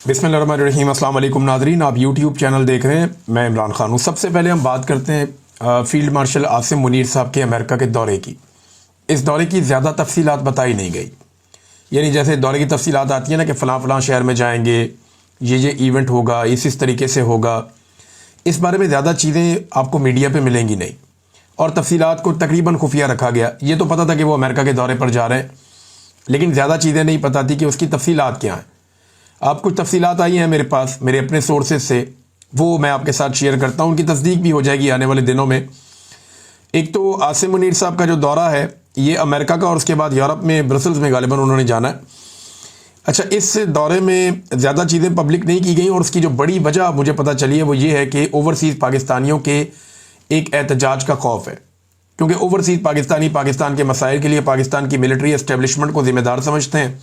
बिस्मिल्लाहिर्रहमानिर्रहीम। अस्सलाम वालेकुम नाज़रीन, आप यूट्यूब चैनल देख रहे हैं। मैं इमरान खान हूँ। सबसे पहले हम बात करते हैं फील्ड मार्शल आसिम मुनीर साहब के अमेरिका के दौरे की। इस दौरे की ज़्यादा तफसीलात बताई नहीं गई, यानी जैसे दौरे की तफसीलात आती है ना कि फ़लाँ फ़लाँ शहर में जाएंगे, ये इवेंट होगा, इस तरीके से होगा। इस बारे में ज़्यादा चीज़ें आपको मीडिया पर मिलेंगी नहीं, और तफसीलात को तकरीबन खुफिया रखा गया। ये तो पता था कि वो अमेरिका के दौरे पर जा रहे हैं, लेकिन ज़्यादा चीज़ें नहीं पता थी कि उसकी तफसीलात क्या हैं। आप कुछ तफसीलात आई हैं मेरे पास मेरे अपने सोर्सेज से, वो मैं आपके साथ शेयर करता हूँ। उनकी तस्दीक भी हो जाएगी आने वाले दिनों में। एक तो आसिम मुनीर साहब का जो दौरा है ये अमेरिका का, और उसके बाद यूरोप में ब्रसल्स में गालिबन उन्होंने जाना है। अच्छा, इस दौरे में ज़्यादा चीज़ें पब्लिक नहीं की गई, और उसकी जो बड़ी वजह मुझे पता चली है वो ये है कि ओवरसीज़ पाकिस्तानियों के एक एहतजाज का खौफ है, क्योंकि ओवरसीज़ पाकिस्तानी पाकिस्तान के मसाइल के लिए पाकिस्तान की मिलिट्री एस्टेब्लिशमेंट को ज़िम्मेदार समझते हैं,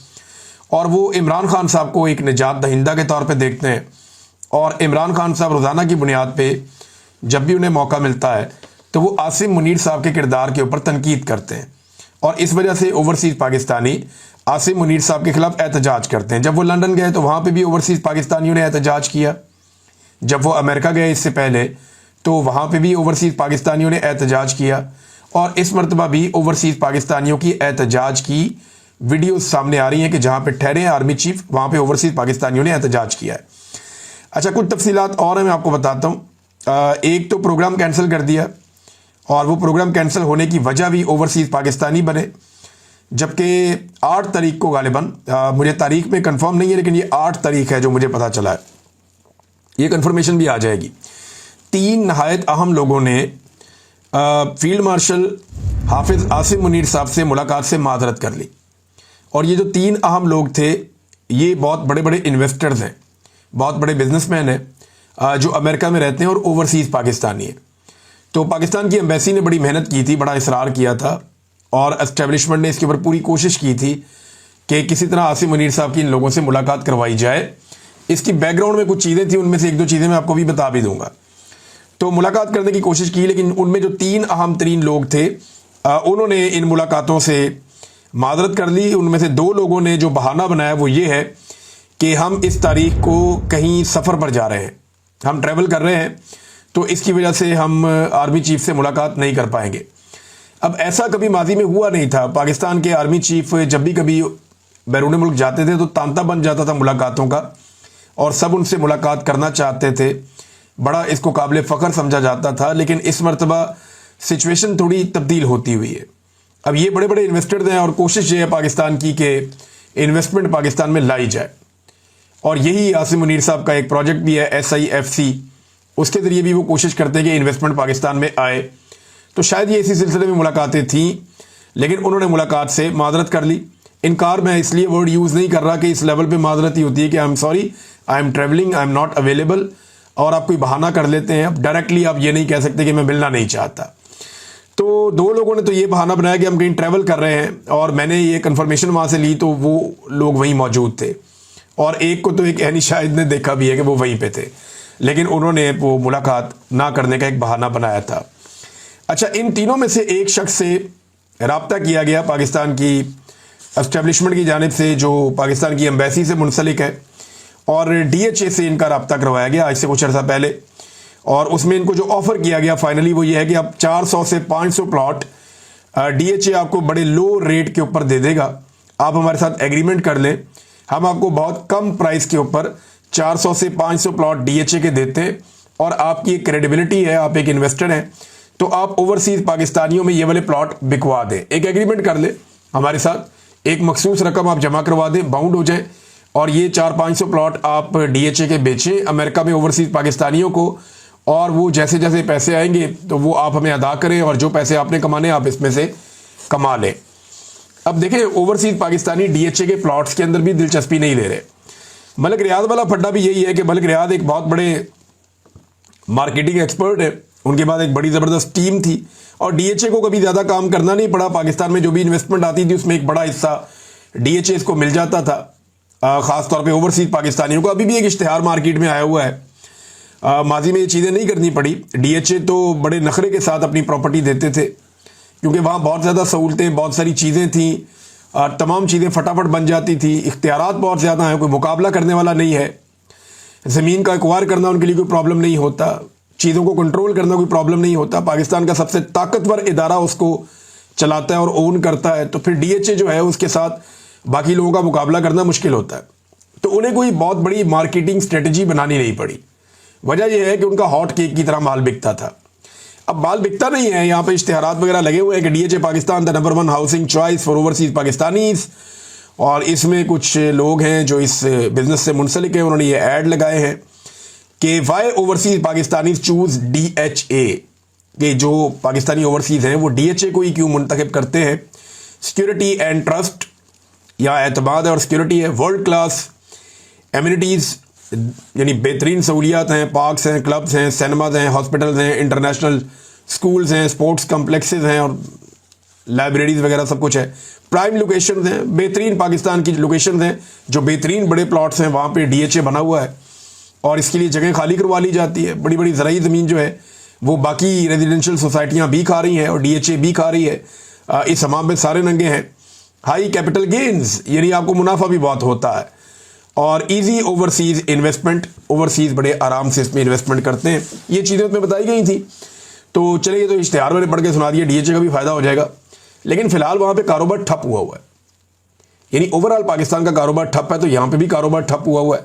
और वो इमरान खान साहब को एक निजात दहिंदा के तौर पे देखते हैं। और इमरान खान साहब रोज़ाना की बुनियाद पे जब भी उन्हें मौका मिलता है तो वो आसिम मुनीर साहब के किरदार के ऊपर तनकीद करते हैं, और इस वजह से ओवरसीज़ पाकिस्तानी आसिम मुनीर साहब के खिलाफ एहतजाज करते हैं। जब वो लंदन गए तो वहाँ पर भी ओवरसीज़ पाकिस्तानियों ने एहतजाज किया। जब वो अमेरिका गए इससे पहले तो वहाँ पर भी ओवरसीज़ पाकिस्तानियों ने एहतजाज किया, और इस मरतबा भी ओवरसीज़ पाकिस्तानियों की एहतजाज की वीडियोस सामने आ रही हैं कि जहां पे ठहरे हैं आर्मी चीफ, वहां पे ओवरसीज पाकिस्तानियों ने एहतजाज किया है। अच्छा, कुछ तफसीलात और हैं, मैं आपको बताता हूं। एक तो प्रोग्राम कैंसिल कर दिया, और वो प्रोग्राम कैंसिल होने की वजह भी ओवरसीज पाकिस्तानी बने। जबकि 8 तारीख को गालिबन, मुझे तारीख में कंफर्म नहीं है, लेकिन ये 8 तारीख है जो मुझे पता चला है, ये कंफर्मेशन भी आ जाएगी। 3 नहायत अहम लोगों ने फील्ड मार्शल हाफिज आसिम मुनीर साहब से मुलाकात से माजरत कर ली। और ये जो 3 अहम लोग थे ये बहुत बड़े बड़े इन्वेस्टर्स हैं, बहुत बड़े बिजनेसमैन हैं जो अमेरिका में रहते हैं और ओवरसीज़ पाकिस्तानी हैं। तो पाकिस्तान की एम्बेसी ने बड़ी मेहनत की थी, बड़ा इसरार किया था, और एस्टेब्लिशमेंट ने इसके ऊपर पूरी कोशिश की थी कि किसी तरह आसिम मुनीर साहब की इन लोगों से मुलाकात करवाई जाए। इसकी बैकग्राउंड में कुछ चीज़ें थी, उनमें से 1-2 चीज़ें मैं आपको भी बता भी दूंगा। तो मुलाकात करने की कोशिश की, लेकिन उनमें जो 3 अहम तरीन लोग थे उन्होंने इन मुलाकातों से माजरत कर ली। उनमें से 2 लोगों ने जो बहाना बनाया वो ये है कि हम इस तारीख को कहीं सफ़र पर जा रहे हैं, हम ट्रैवल कर रहे हैं, तो इसकी वजह से हम आर्मी चीफ से मुलाकात नहीं कर पाएंगे। अब ऐसा कभी माजी में हुआ नहीं था। पाकिस्तान के आर्मी चीफ जब भी कभी बैरून मुल्क जाते थे तो तांता बन जाता था मुलाकातों का, और सब उनसे मुलाकात करना चाहते थे, बड़ा इसको काबिल फ़ख्र समझा जाता था। लेकिन इस मरतबा सिचुएशन थोड़ी तब्दील होती हुई है। अब ये बड़े बड़े इन्वेस्टर्स हैं, और कोशिश ये है पाकिस्तान की कि इन्वेस्टमेंट पाकिस्तान में लाई जाए, और यही आसिम मुनीर साहब का एक प्रोजेक्ट भी है SIFC, उसके ज़रिए भी वो कोशिश करते हैं कि इन्वेस्टमेंट पाकिस्तान में आए। तो शायद ये इसी सिलसिले में मुलाकातें थीं, लेकिन उन्होंने मुलाकात से माजरत कर ली। इनकार मैं इसलिए वर्ड यूज़ नहीं कर रहा कि इस लेवल पर माजरत ही होती है कि I am sorry, I am travelling, I am not available, और आप कोई बहाना कर लेते हैं। अब डायरेक्टली आप ये नहीं कह सकते कि मैं मिलना नहीं चाहता। तो 2 लोगों ने तो ये बहाना बनाया कि हम कहीं ट्रैवल कर रहे हैं, और मैंने ये कंफर्मेशन वहाँ से ली तो वो लोग वहीं मौजूद थे, और एक को तो एक ऐनी शाहिद ने देखा भी है कि वो वहीं पे थे, लेकिन उन्होंने वो मुलाकात ना करने का एक बहाना बनाया था। अच्छा, इन तीनों में से एक शख्स से रब्ता किया गया पाकिस्तान की एस्टेब्लिशमेंट की जानिब से, जो पाकिस्तान की एम्बेसी से मुंसलिक है, और DHA से इनका रब्ता करवाया गया आज से कुछ अर्सा पहले। और उसमें इनको जो ऑफ़र किया गया फाइनली वो ये है कि आप 400 से 500 प्लॉट DHA आपको बड़े लो रेट के ऊपर दे देगा। आप हमारे साथ एग्रीमेंट कर लें, हम आपको बहुत कम प्राइस के ऊपर 400 से 500 प्लॉट DHA के देते हैं, और आपकी एक क्रेडिबिलिटी है, आप एक इन्वेस्टर हैं, तो आप ओवरसीज़ पाकिस्तानियों में ये वाले प्लॉट बिकवा दें। एक एग्रीमेंट कर ले हमारे साथ, एक मखसूस रकम आप जमा करवा दें, बाउंड हो जाए, और ये 400-500 प्लॉट आप DHA के बेचें अमेरिका में ओवरसीज़ पाकिस्तानियों को, और वो जैसे जैसे पैसे आएंगे तो वो आप हमें अदा करें, और जो पैसे आपने कमाने आप इसमें से कमा लें। अब देखें, ओवरसीज़ पाकिस्तानी DHA के प्लॉट्स के अंदर भी दिलचस्पी नहीं ले रहे। मलिक रियाद वाला फड्डा भी यही है कि मलिक रियाद एक बहुत बड़े मार्केटिंग एक्सपर्ट है, उनके बाद एक बड़ी ज़बरदस्त टीम थी, और DHA को कभी ज़्यादा काम करना नहीं पड़ा। पाकिस्तान में जो भी इन्वेस्टमेंट आती थी उसमें एक बड़ा हिस्सा DHA को मिल जाता था, ख़ासतौर पर ओवरसीज़ पाकिस्तानियों को। अभी भी एक इश्तिहार मार्केट में आया हुआ है, माजी में ये चीज़ें नहीं करनी पड़ी। DHA तो बड़े नखरे के साथ अपनी प्रॉपर्टी देते थे, क्योंकि वहाँ बहुत ज़्यादा सहूलतें, बहुत सारी चीज़ें थीं, तमाम चीज़ें फटाफट बन जाती थी, इख्तियारात बहुत ज़्यादा हैं, कोई मुकाबला करने वाला नहीं है ज़मीन का एक्वायर करना उनके लिए कोई प्रॉब्लम नहीं होता, चीज़ों को कंट्रोल करना कोई प्रॉब्लम नहीं होता। पाकिस्तान का सबसे ताकतवर इदारा उसको चलाता है और ओन करता है, तो फिर डीएचए जो है उसके साथ बाकी लोगों का मुकाबला करना मुश्किल होता है। तो उन्हें कोई बहुत बड़ी मार्केटिंग स्ट्रेटजी बनानी नहीं पड़ी। वजह यह है कि उनका हॉट केक की तरह माल बिकता था। अब माल बिकता नहीं है, यहाँ पे इश्तिहारात वगैरह लगे हुए हैं कि DHA Pakistan the number 1 housing choice for overseas Pakistanis, और इसमें कुछ लोग हैं जो इस बिजनेस से मुंसलिक हैं, उन्होंने ये ऐड लगाए हैं कि why overseas Pakistanis choose DHA, कि जो पाकिस्तानी ओवरसीज हैं वो डीएचए को ही क्यों मुंतखब करते हैं। सिक्योरिटी एंड ट्रस्ट, या एतमाद और सिक्योरिटी है, वर्ल्ड क्लास एमिनिटीज़ यानी बेहतरीन सहूलियात हैं, पार्क्स हैं, क्लब्स हैं, सिनेमाज हैं, हॉस्पिटल्स हैं, इंटरनेशनल स्कूल्स हैं, स्पोर्ट्स कम्प्लेक्सेस हैं और लाइब्रेरीज वगैरह सब कुछ है। प्राइम लोकेशन हैं, बेहतरीन पाकिस्तान की लोकेशन हैं, जो बेहतरीन बड़े प्लॉट्स हैं वहाँ पे डीएचए बना हुआ है और इसके लिए जगह खाली करवा ली जाती है। बड़ी बड़ी ज़राई ज़मीन जो है वो बाकी रेजिडेंशियल सोसाइटियाँ भी खा रही हैं और डीएचए भी खा रही है। इस हमाम में सारे नंगे हैं। हाई कैपिटल गेन्स, यानी आपको मुनाफा भी बहुत होता है, और इजी ओवरसीज इन्वेस्टमेंट, ओवरसीज बड़े आराम से इसमें इन्वेस्टमेंट करते हैं। ये चीज़ें उसमें बताई गई थी। तो चलिए, ये तो इश्तिहार मैंने पढ़ के सुना दिया, डीएचए का भी फायदा हो जाएगा। लेकिन फिलहाल वहाँ पे कारोबार ठप हुआ है, यानी ओवरऑल पाकिस्तान का कारोबार ठप है, तो यहाँ पे भी कारोबार ठप हुआ है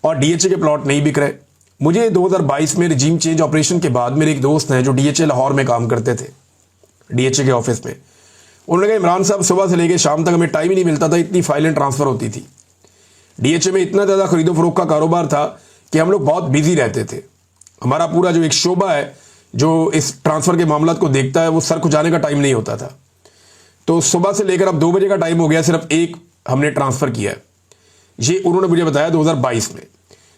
और डीएचए के प्लॉट नहीं बिक रहे। मुझे 2022 में रिजीम चेंज ऑपरेशन के बाद मेरे एक दोस्त हैं जो डीएचए लाहौर में काम करते थे, डीएचए के ऑफिस में। उन्होंने कहा, इमरान साहब सुबह से लेकर शाम तक हमें टाइम ही नहीं मिलता था, इतनी फाइलें ट्रांसफ़र होती थी। डीएचए में इतना ज़्यादा खरीदो फरोख्त का कारोबार था कि हम लोग बहुत बिजी रहते थे। हमारा पूरा जो एक शोबा है जो इस ट्रांसफ़र के मामला को देखता है, वो सर खुजाने का टाइम नहीं होता था। तो सुबह से लेकर अब 2 बजे का टाइम हो गया, सिर्फ एक हमने ट्रांसफ़र किया है। ये उन्होंने मुझे बताया 2022 में।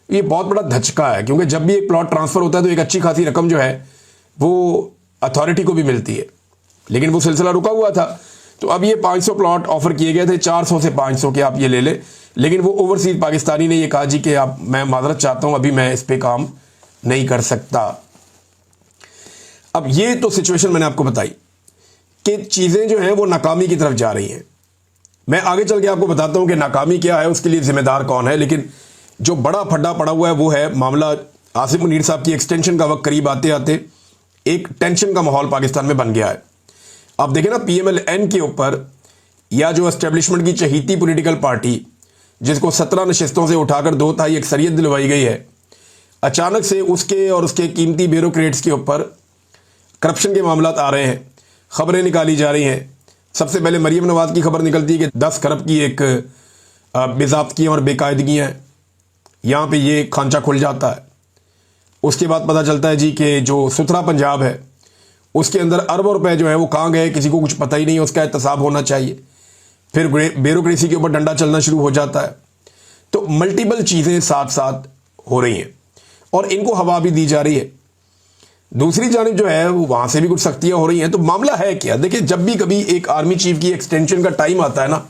ये बहुत बड़ा धचका है, क्योंकि जब भी एक प्लॉट ट्रांसफ़र होता है तो एक अच्छी खासी रकम जो है वो अथॉरिटी को भी मिलती है, लेकिन वो सिलसिला रुका हुआ था। तो अब ये 500 प्लॉट ऑफर किए गए थे, 400 से 500 के आप ये ले लें, लेकिन वो ओवरसीज पाकिस्तानी ने ये कहा जी कि आप, मैं माजरत चाहता हूं, अभी मैं इस पे काम नहीं कर सकता। अब ये तो सिचुएशन मैंने आपको बताई कि चीज़ें जो हैं वो नाकामी की तरफ जा रही हैं। मैं आगे चल के आपको बताता हूं कि नाकामी क्या है, उसके लिए जिम्मेदार कौन है। लेकिन जो बड़ा फड्डा पड़ा हुआ है वो है मामला आसिफ मुनीर साहब की एक्सटेंशन का वक्त करीब आते आते एक टेंशन का माहौल पाकिस्तान में बन गया है। अब देखें ना, PMLN के ऊपर, या जो एस्टेब्लिशमेंट की चहीती पॉलिटिकल पार्टी जिसको 17 नशिस्तों से उठाकर 2/3 अक्सरियत दिलवाई गई है, अचानक से उसके और उसके कीमती ब्यूरोक्रेट्स के ऊपर करप्शन के मामला आ रहे हैं, खबरें निकाली जा रही हैं। सबसे पहले मरीम नवाज की खबर निकलती है कि 10 खरब की एक बेज़ाब्तियाँ और बेकायदगियाँ हैं, यहाँ पे ये खांचा खुल जाता है। उसके बाद पता चलता है जी कि जो सुथरा पंजाब है उसके अंदर अरबों रुपए जो है वो कहाँ गए, किसी को कुछ पता ही नहीं, उसका एहतसाब होना चाहिए। फिर ब्यूरोक्रेसी के ऊपर डंडा चलना शुरू हो जाता है। तो मल्टीपल चीज़ें साथ साथ हो रही हैं और इनको हवा भी दी जा रही है। दूसरी जानिब जो है वो वहाँ से भी कुछ सख्तियाँ हो रही हैं। तो मामला है क्या? देखिए, जब भी कभी एक आर्मी चीफ की एक्सटेंशन का टाइम आता है ना,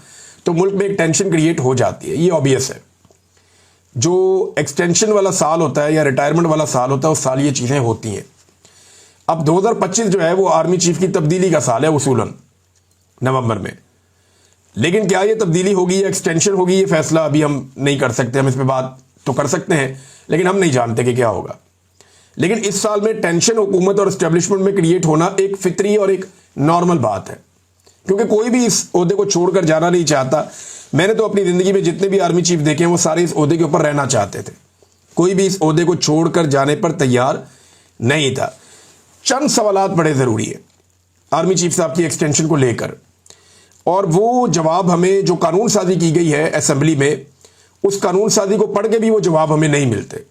तो मुल्क में एक टेंशन क्रिएट हो जाती है, ये ऑब्वियस है। जो एक्सटेंशन वाला साल होता है या रिटायरमेंट वाला साल होता है, उस साल ये चीज़ें होती हैं। अब 2025 जो है वो आर्मी चीफ की तब्दीली का साल है उसूलन नवंबर में। लेकिन क्या ये तब्दीली होगी या एक्सटेंशन होगी, ये फैसला अभी हम नहीं कर सकते। हम इस पर बात तो कर सकते हैं, लेकिन हम नहीं जानते कि क्या होगा। लेकिन इस साल में टेंशन हुकूमत और एस्टेब्लिशमेंट में क्रिएट होना एक फितरी और एक नॉर्मल बात है, क्योंकि कोई भी इस ओहदे को छोड़कर जाना नहीं चाहता। मैंने तो अपनी ज़िंदगी में जितने भी आर्मी चीफ देखे हैं वो सारे इस ओहदे के ऊपर रहना चाहते थे। कोई भी इस ओहदे को छोड़कर जाने पर तैयार नहीं था। चंद सवालात बड़े ज़रूरी है आर्मी चीफ साहब की एक्सटेंशन को लेकर, और वो जवाब हमें, जो कानून साजी की गई है असेंबली में, उस कानून साजी को पढ़ के भी वो जवाब हमें नहीं मिलते।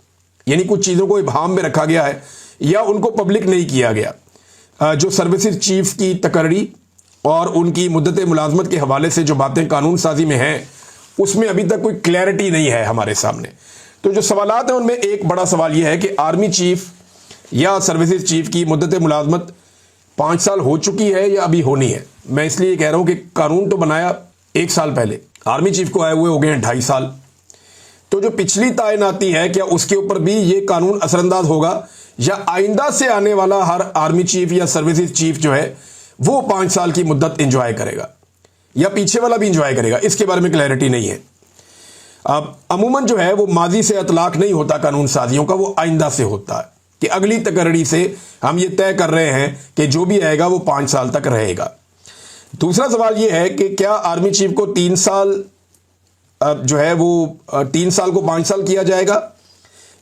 यानी कुछ चीज़ों को इबाम में रखा गया है या उनको पब्लिक नहीं किया गया। जो सर्विसेज चीफ की तकर्री और उनकी मुद्दत मुलाजमत के हवाले से जो बातें कानून साजी में हैं, उसमें अभी तक कोई क्लैरिटी नहीं है हमारे सामने। तो जो सवालात हैं उनमें एक बड़ा सवाल यह है कि आर्मी चीफ या सर्विसेज चीफ की मुद्दत मुलाजमत 5 साल हो चुकी है या अभी होनी है। मैं इसलिए कह रहा हूं कि कानून तो बनाया 1 साल पहले, आर्मी चीफ को आए हुए हो गए हैं 2.5 साल। तो जो पिछली तैनाती है, क्या उसके ऊपर भी ये कानून असरअंदाज होगा, या आइंदा से आने वाला हर आर्मी चीफ या सर्विसेज चीफ जो है वो 5 साल की मुद्दत इंजॉय करेगा, या पीछे वाला भी इंजॉय करेगा? इसके बारे में क्लैरिटी नहीं है। अब अमूमन जो है वो माजी से इतलाक नहीं होता कानून साजियों का, वो आइंदा से होता है कि अगली तकर्री से हम ये तय कर रहे हैं कि जो भी आएगा वो 5 साल तक रहेगा। दूसरा सवाल ये है कि क्या आर्मी चीफ को 3 साल जो है वो 3 साल को 5 साल किया जाएगा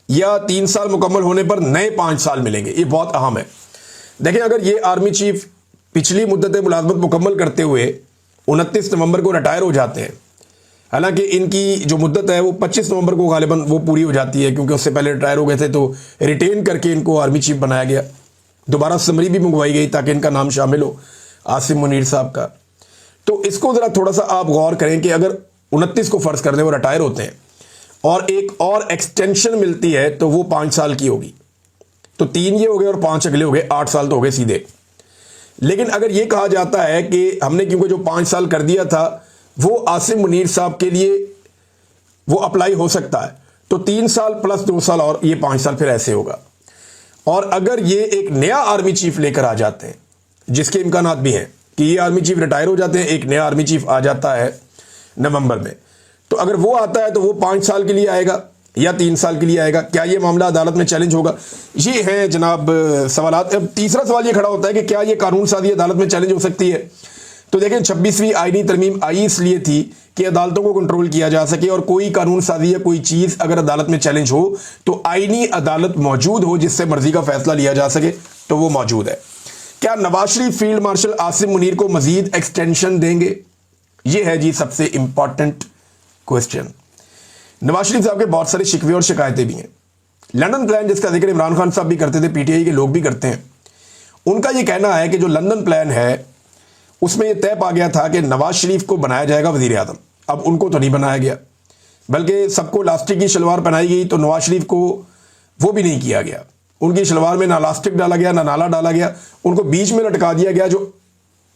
या 3 साल मुकम्मल होने पर नए 5 साल मिलेंगे। ये बहुत अहम है। देखिए, अगर ये आर्मी चीफ पिछली मुद्दत मुलाजमत मुकम्मल करते हुए 29 नवंबर को रिटायर हो जाते हैं, हालांकि इनकी जो मुद्दत है वो 25 नवंबर को गालिबन वो पूरी हो जाती है, क्योंकि उससे पहले रिटायर हो गए थे तो रिटेन करके इनको आर्मी चीफ बनाया गया। दोबारा समरी भी मंगवाई गई ताकि इनका नाम शामिल हो, आसिम मुनीर साहब का। तो इसको ज़रा थोड़ा सा आप गौर करें कि अगर 29 को फ़र्ज़ कर दें वो रिटायर होते हैं और एक और एक्सटेंशन मिलती है तो वो 5 साल की होगी, तो 3 ये हो गए और 5 अगले हो गए, 8 साल तो हो गए सीधे। लेकिन अगर ये कहा जाता है कि हमने क्योंकि जो 5 साल कर दिया था वो आसिम मुनीर साहब के लिए वो अप्लाई हो सकता है, तो 3 साल प्लस 2 साल और ये 5 साल फिर ऐसे होगा। और अगर ये एक नया आर्मी चीफ लेकर आ जाते हैं, जिसके इम्कानात भी हैं कि ये आर्मी चीफ रिटायर हो जाते हैं, एक नया आर्मी चीफ आ जाता है नवंबर में, तो अगर वो आता है तो वो 5 साल के लिए आएगा या 3 साल के लिए आएगा। क्या ये मामला अदालत में चैलेंज होगा? ये है जनाब सवालात। अब तीसरा सवाल ये खड़ा होता है कि क्या ये कानून साजी अदालत में चैलेंज हो सकती है? तो देखें, 26वीं आईनी तरमीम आई इसलिए थी कि अदालतों को कंट्रोल किया जा सके, और कोई कानून साजी या कोई चीज़ अगर अदालत में चैलेंज हो तो आईनी अदालत मौजूद हो जिससे मर्जी का फैसला लिया जा सके, तो वो मौजूद है। क्या नवाज शरीफ फील्ड मार्शल आसिम मुनीर को मजीद एक्सटेंशन देंगे? ये है जी सबसे इंपॉर्टेंट क्वेश्चन। नवाज शरीफ साहब के बहुत सारे शिकवे और शिकायतें भी हैं। लंदन प्लान जिसका जिक्र इमरान खान साहब भी करते थे, पीटीआई के लोग भी करते हैं, उनका ये कहना है कि जो लंदन प्लान है उसमें यह तय पा गया था कि नवाज शरीफ को बनाया जाएगा वजीर आजम। अब उनको तो नहीं बनाया गया, बल्कि सबको लास्टिक की शलवार पहनाई गई, तो नवाज शरीफ को वो भी नहीं किया गया। उनकी शलवार में ना लास्टिक डाला गया ना नाला डाला गया, उनको बीच में लटका दिया गया। जो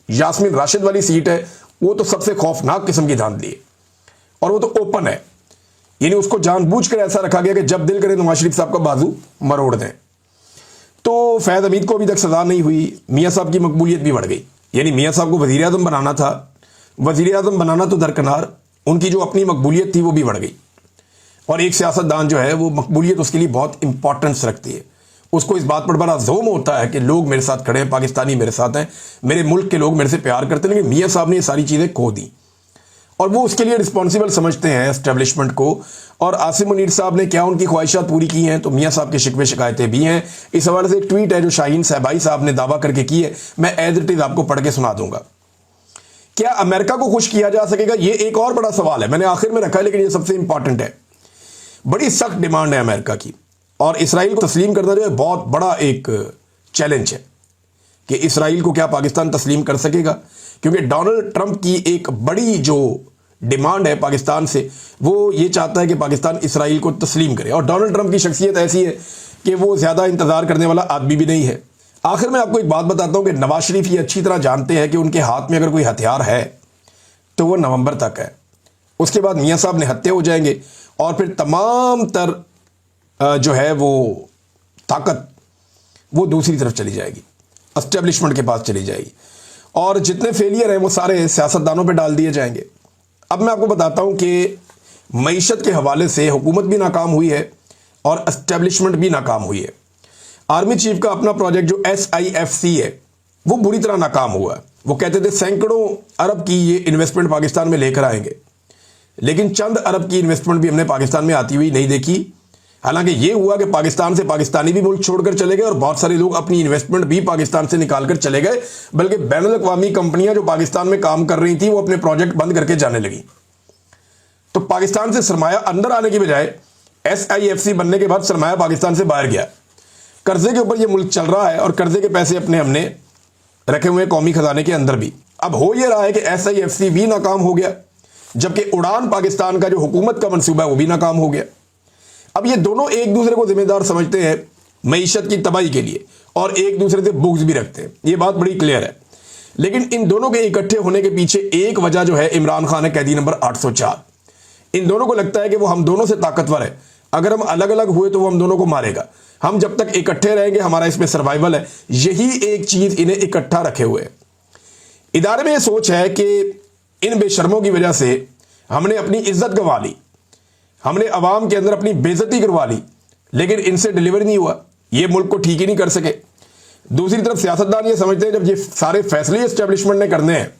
यास्मीन राशिद वाली सीट है वो तो सबसे खौफनाक किस्म की धांधली है, और वो तो ओपन है, यानी उसको जानबूझकर ऐसा रखा गया कि जब दिल करे नवाज शरीफ साहब का बाजू मरोड़ दें। तो फैज़ हमीद को अभी तक सजा नहीं हुई, मियाँ साहब की मकबूलियत भी बढ़ गई, यानी मियाँ साहब को वज़ीर आज़म बनाना था, वज़ीर आज़म बनाना तो दरकिनार, उनकी जो अपनी मकबूलियत थी वो भी बढ़ गई। और एक सियासतदान जो है वो मकबूलियत उसके लिए बहुत इंपॉर्टेंस रखती है, उसको इस बात पर बड़ा जोम होता है कि लोग मेरे साथ खड़े हैं, पाकिस्तानी मेरे साथ हैं, मेरे मुल्क के लोग मेरे से प्यार करते हैं। लेकिन मियाँ साहब ने ये सारी चीज़ें खो दी और वो उसके लिए रिस्पॉन्सिबल समझते हैं एस्टेब्लिशमेंट को। और आसिम मुनीर साहब ने क्या उनकी ख्वाहिशात पूरी की हैं? तो मियाँ साहब के शिकवे शिकायतें भी हैं। इस हवाले से एक ट्वीट है जो शाहीन सहबाई साहब ने दावा करके की है, मैं एज इट इज आपको पढ़ के सुना दूंगा। क्या अमेरिका को खुश किया जा सकेगा? ये एक और बड़ा सवाल है, मैंने आखिर में रखा है, लेकिन ये सबसे इंपॉर्टेंट है। बड़ी सख्त डिमांड है अमेरिका की, और इसराइल को तस्लीम करना जो है बहुत बड़ा एक चैलेंज है कि इसराइल को क्या पाकिस्तान तस्लीम कर सकेगा, क्योंकि डोनाल्ड ट्रंप की एक बड़ी जो डिमांड है पाकिस्तान से, वो ये चाहता है कि पाकिस्तान इसराइल को तस्लीम करे। और डोनाल्ड ट्रंप की शख्सियत ऐसी है कि वो ज़्यादा इंतज़ार करने वाला आदमी भी नहीं है। आखिर में आपको एक बात बताता हूँ कि नवाज शरीफ ये अच्छी तरह जानते हैं कि उनके हाथ में अगर कोई हथियार है तो वो नवंबर तक है, उसके बाद मियाँ साहब निहत्थे हो जाएंगे और फिर तमाम तर जो है वो ताकत वो दूसरी तरफ चली जाएगी, एस्टेब्लिशमेंट के पास चली जाएगी, और जितने फेलियर हैं वो सारे सियासतदानों पे डाल दिए जाएंगे। अब मैं आपको बताता हूं कि मईशत के हवाले से हुकूमत भी नाकाम हुई है और एस्टेब्लिशमेंट भी नाकाम हुई है। आर्मी चीफ का अपना प्रोजेक्ट जो SIFC है वो बुरी तरह नाकाम हुआ है। वो कहते थे सैकड़ों अरब की ये इन्वेस्टमेंट पाकिस्तान में लेकर आएंगे, लेकिन चंद अरब की इन्वेस्टमेंट भी हमने पाकिस्तान में आती हुई नहीं देखी। हालांकि ये हुआ कि पाकिस्तान से पाकिस्तानी भी मुल्क छोड़कर चले गए और बहुत सारे लोग अपनी इन्वेस्टमेंट भी पाकिस्तान से निकालकर चले गए, बल्कि बैनुल अक़वामी कंपनियां जो पाकिस्तान में काम कर रही थी वो अपने प्रोजेक्ट बंद करके जाने लगी। तो पाकिस्तान से सरमाया अंदर आने की बजाय SIFC बनने के बाद सरमाया पाकिस्तान से बाहर गया। कर्जे के ऊपर ये मुल्क चल रहा है और कर्जे के पैसे अपने हमने रखे हुए कौमी खजाने के अंदर भी। अब हो ये रहा है कि SIFC भी नाकाम हो गया, जबकि उड़ान पाकिस्तान का जो हुकूमत का मनसूबा है वो भी नाकाम हो गया। अब ये दोनों एक दूसरे को जिम्मेदार समझते हैं मईशत की तबाही के लिए और एक दूसरे से बुग्ज भी रखते हैं, ये बात बड़ी क्लियर है। लेकिन इन दोनों के इकट्ठे होने के पीछे एक वजह जो है इमरान खान है, कैदी नंबर 804। इन दोनों को लगता है कि वो हम दोनों से ताकतवर है, अगर हम अलग अलग हुए तो वो हम दोनों को मारेगा, हम जब तक इकट्ठे रहेंगे हमारा इसमें सर्वाइवल है। यही एक चीज इन्हें इकट्ठा रखे हुए है। इदारे में यह सोच है कि इन बेशर्मों की वजह से हमने अपनी इज्जत गंवा ली, हमने अवाम के अंदर अपनी बेइज्जती करवा ली, लेकिन इनसे डिलीवर नहीं हुआ, ये मुल्क को ठीक ही नहीं कर सके। दूसरी तरफ सियासतदान ये समझते हैं जब ये सारे फैसले एस्टेब्लिशमेंट ने करने हैं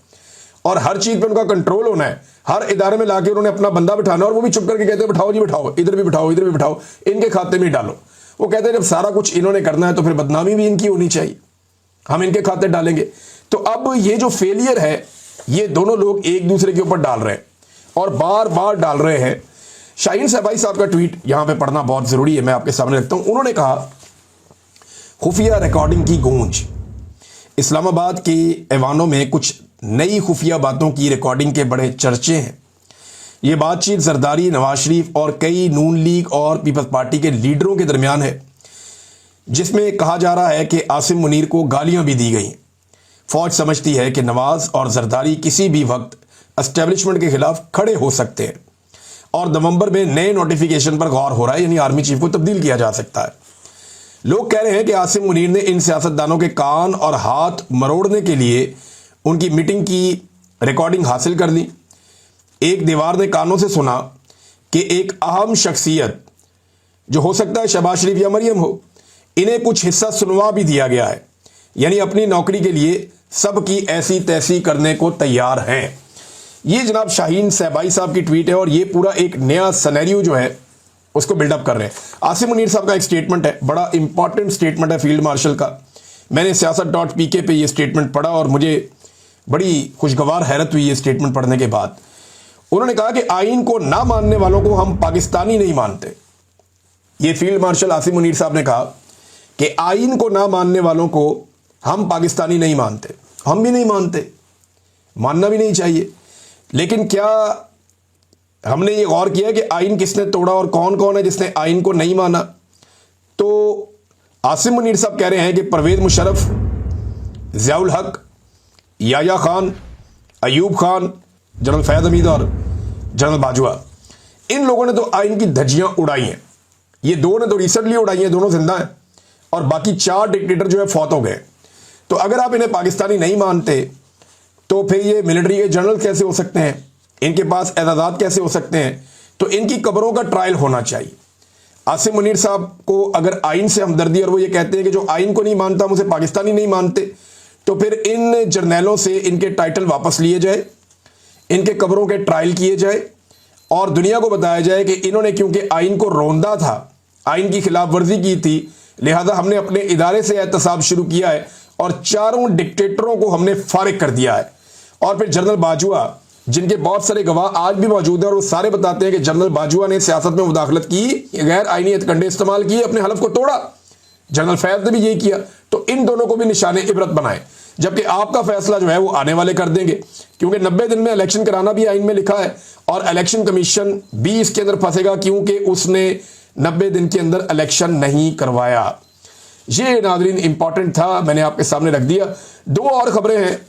और हर चीज पे उनका कंट्रोल होना है, हर इदारे में लाके उन्होंने अपना बंदा बिठाना, और वो भी चुप करके कहते हैं बिठाओ जी बिठाओ, इधर भी बिठाओ, इधर भी बिठाओ, इनके खाते में डालो। वो कहते हैं जब सारा कुछ इन्होंने करना है तो फिर बदनामी भी इनकी होनी चाहिए, हम इनके खाते डालेंगे। तो अब ये जो फेलियर है ये दोनों लोग एक दूसरे के ऊपर डाल रहे हैं और बार बार डाल रहे हैं। शाहीन सहबाई साहब का ट्वीट यहां पे पढ़ना बहुत जरूरी है, मैं आपके सामने रखता हूं। उन्होंने कहा, खुफिया रिकॉर्डिंग की गूंज, इस्लामाबाद के ऐवानों में कुछ नई खुफिया बातों की रिकॉर्डिंग के बड़े चर्चे हैं। ये बातचीत जरदारी, नवाज शरीफ और कई नून लीग और पीपल्स पार्टी के लीडरों के दरमियान है, जिसमें कहा जा रहा है कि आसिम मुनीर को गालियां भी दी गई। फौज समझती है कि नवाज और जरदारी किसी भी वक्त एस्टेब्लिशमेंट के खिलाफ खड़े हो सकते हैं और नवंबर में नए नोटिफिकेशन पर गौर हो रहा है, यानी आर्मी चीफ को तब्दील किया जा सकता है। लोग कह रहे हैं कि आसिम मुनीर ने इन सियासतदानों के कान और हाथ मरोड़ने के लिए उनकी मीटिंग की रिकॉर्डिंग हासिल कर ली। एक दीवार ने कानों से सुना कि एक अहम शख्सियत, जो हो सकता है शहबाज शरीफ या मरियम हो, इन्हें कुछ हिस्सा सुनवा भी दिया गया है, यानी अपनी नौकरी के लिए सबकी ऐसी तैसी करने को तैयार हैं। ये जनाब शाहीन सहबाई साहब की ट्वीट है और ये पूरा एक नया सिनेरियो जो है उसको बिल्डअप कर रहे हैं। आसिम मुनीर साहब का एक स्टेटमेंट है, बड़ा इंपॉर्टेंट स्टेटमेंट है फील्ड मार्शल का। मैंने siyaasat.pk पे ये स्टेटमेंट पढ़ा और मुझे बड़ी खुशगवार हैरत हुई ये स्टेटमेंट पढ़ने के बाद। उन्होंने कहा कि आईन को ना मानने वालों को हम पाकिस्तानी नहीं मानते। ये फील्ड मार्शल आसिम मुनीर साहब ने कहा कि आईन को ना मानने वालों को हम पाकिस्तानी नहीं मानते। हम भी नहीं मानते, मानना भी नहीं चाहिए, लेकिन क्या हमने ये गौर किया कि आईन किसने तोड़ा और कौन कौन है जिसने आईन को नहीं माना? तो आसिम मुनीर साहब कह रहे हैं कि परवेज मुशर्रफ, ज़ियाउल हक, याया खान, अयूब खान, जनरल फैज हमीद और जनरल बाजवा, इन लोगों ने तो आईन की धज्जियां उड़ाई हैं। ये दो ने तो रिसेंटली उड़ाई हैं, दोनों जिंदा हैं, और बाकी 4 डिक्टेटर जो है फौत हो गए। तो अगर आप इन्हें पाकिस्तानी नहीं मानते तो फिर ये मिलिट्री के जनरल कैसे हो सकते हैं? इनके पास एजाजात कैसे हो सकते हैं? तो इनकी कब्रों का ट्रायल होना चाहिए। आसिम मुनीर साहब को अगर आईन से हमदर्दी और वो ये कहते हैं कि जो आईन को नहीं मानता मुझे पाकिस्तानी नहीं मानते, तो फिर इन जर्नैलों से इनके टाइटल वापस लिए जाए, इनके कब्रों के ट्रायल किए जाए और दुनिया को बताया जाए कि इन्होंने क्योंकि आईन को रौंदा था, आईन की खिलाफ वर्जी की थी, लिहाजा हमने अपने इदारे से एहतसाब शुरू किया है और 4 डिक्टेटरों को हमने फारिग कर दिया है। और फिर जनरल बाजवा, जिनके बहुत सारे गवाह आज भी मौजूद हैं और वो सारे बताते हैं कि जनरल बाजवा ने सियासत में मुदाखलत की, गैर आईनी हथकंडे इस्तेमाल किए, अपने हलफ को तोड़ा। जनरल फैज ने भी यही किया। तो इन दोनों को भी निशाने इबरत बनाए, जबकि आपका फैसला जो है वो आने वाले कर देंगे, क्योंकि 90 दिन में इलेक्शन कराना भी आईन में लिखा है और इलेक्शन कमीशन भी इसके अंदर फंसेगा क्योंकि उसने 90 दिन के अंदर इलेक्शन नहीं करवाया। ये नाज़रीन इंपॉर्टेंट था, मैंने आपके सामने रख दिया। 2 और खबरें हैं।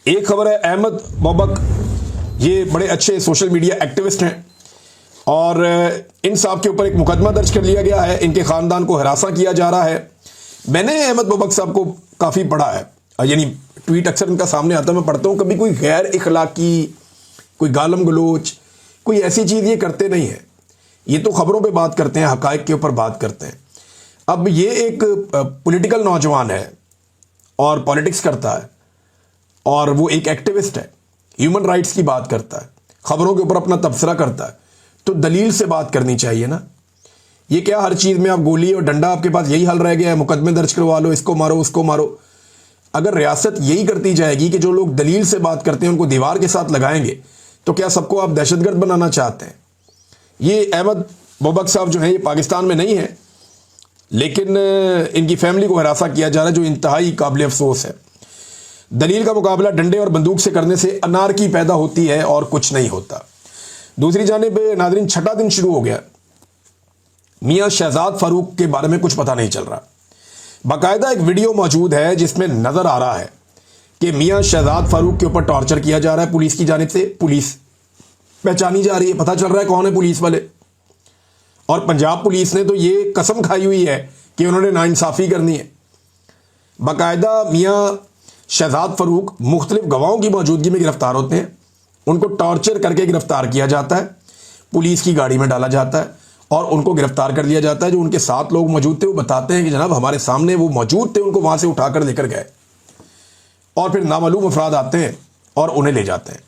एक खबर है अहमद बोबक, ये बड़े अच्छे सोशल मीडिया एक्टिविस्ट हैं और इन साहब के ऊपर एक मुकदमा दर्ज कर लिया गया है, इनके खानदान को हरासा किया जा रहा है। मैंने अहमद बोबक साहब को काफ़ी पढ़ा है, यानी ट्वीट अक्सर इनका सामने आता है, मैं पढ़ता हूँ। कभी कोई गैर इखलाकी, कोई गालम गलोच, कोई ऐसी चीज़ ये करते नहीं है। ये तो खबरों पे बात करते हैं, हकायक के ऊपर बात करते हैं। अब ये एक पॉलिटिकल नौजवान है और पॉलिटिक्स करता है और वो एक एक्टिविस्ट है, ह्यूमन राइट्स की बात करता है, खबरों के ऊपर अपना तबसरा करता है, तो दलील से बात करनी चाहिए ना। ये क्या हर चीज़ में आप गोली और डंडा, आपके पास यही हल रह गया है, मुकदमे दर्ज करवा लो, इसको मारो उसको मारो। अगर रियासत यही करती जाएगी कि जो लोग दलील से बात करते हैं उनको दीवार के साथ लगाएंगे, तो क्या सबको आप दहशतगर्द बनाना चाहते हैं? ये अहमद बोबक साहब जो है ये पाकिस्तान में नहीं है, लेकिन इनकी फैमिली को हरासा किया जा रहा है, जो इंतहाई काबिल अफसोस है। दलील का मुकाबला डंडे और बंदूक से करने से अनारकी पैदा होती है और कुछ नहीं होता। दूसरी जानिब नाज़रीन, 6ठा दिन शुरू हो गया, मियां शहजाद फारूक के बारे में कुछ पता नहीं चल रहा। बाकायदा एक वीडियो मौजूद है जिसमें नजर आ रहा है कि मियां शहजाद फारूक के ऊपर टॉर्चर किया जा रहा है पुलिस की जानिब से। पुलिस पहचानी जा रही है, पता चल रहा है कौन है पुलिस वाले। और पंजाब पुलिस ने तो ये कसम खाई हुई है कि उन्होंने नाइंसाफ़ी करनी है। बाकायदा मियां शहजाद फारूक मुख्तलिफ गवाहों की मौजूदगी में गिरफ्तार होते हैं, उनको टॉर्चर करके गिरफ्तार किया जाता है, पुलिस की गाड़ी में डाला जाता है और उनको गिरफ्तार कर लिया जाता है। जो उनके साथ लोग मौजूद थे वो बताते हैं कि जनाब हमारे सामने वो मौजूद थे, उनको वहां से उठाकर लेकर गए और फिर नामालूम अफराद आते हैं और उन्हें ले जाते हैं।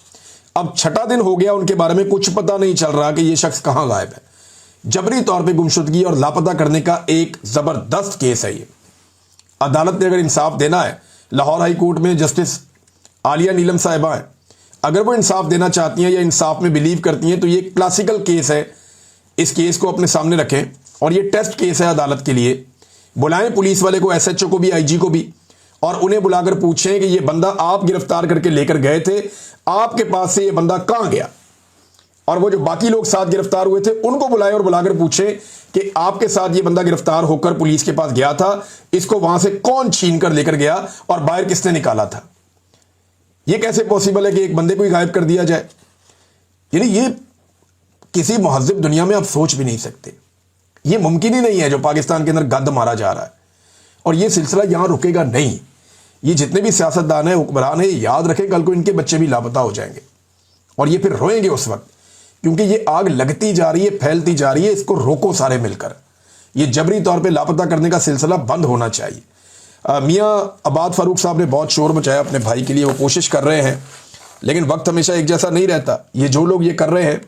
अब छठा दिन हो गया, उनके बारे में कुछ पता नहीं चल रहा कि ये शख्स कहां गायब है। जबरी तौर पे गुमशुदगी और लापता करने का एक जबरदस्त केस है ये। अदालत ने अगर इंसाफ देना है, लाहौर हाई कोर्ट में जस्टिस आलिया नीलम साहिबा हैं, अगर वो इंसाफ देना चाहती हैं या इंसाफ में बिलीव करती हैं तो ये क्लासिकल केस है। इस केस को अपने सामने रखें और ये टेस्ट केस है अदालत के लिए। बुलाएं पुलिस वाले को, एसएचओ को भी, आईजी को भी, और उन्हें बुलाकर पूछें कि ये बंदा आप गिरफ्तार करके लेकर गए थे, आपके पास से ये बंदा कहां गया। और वो जो बाकी लोग साथ गिरफ्तार हुए थे उनको बुलाएं और बुलाकर पूछें कि आपके साथ ये बंदा गिरफ्तार होकर पुलिस के पास गया था, इसको वहां से कौन छीन कर लेकर गया और बाहर किसने निकाला था। ये कैसे पॉसिबल है कि एक बंदे को ही गायब कर दिया जाए। यानी ये किसी महज़िब दुनिया में आप सोच भी नहीं सकते। ये मुमकिन ही नहीं है जो पाकिस्तान के अंदर गद मारा जा रहा है। और ये सिलसिला यहां रुकेगा नहीं। ये जितने भी सियासतदान हैं, हुक्मरान हैं, याद रखें कल को इनके बच्चे भी लापता हो जाएंगे और ये फिर रोएंगे उस वक्त, क्योंकि ये आग लगती जा रही है, फैलती जा रही है। इसको रोको सारे मिलकर। ये जबरी तौर पे लापता करने का सिलसिला बंद होना चाहिए। मियाँ अबाद फारूक साहब ने बहुत शोर मचाया अपने भाई के लिए, वो कोशिश कर रहे हैं, लेकिन वक्त हमेशा एक जैसा नहीं रहता। ये जो लोग ये कर रहे हैं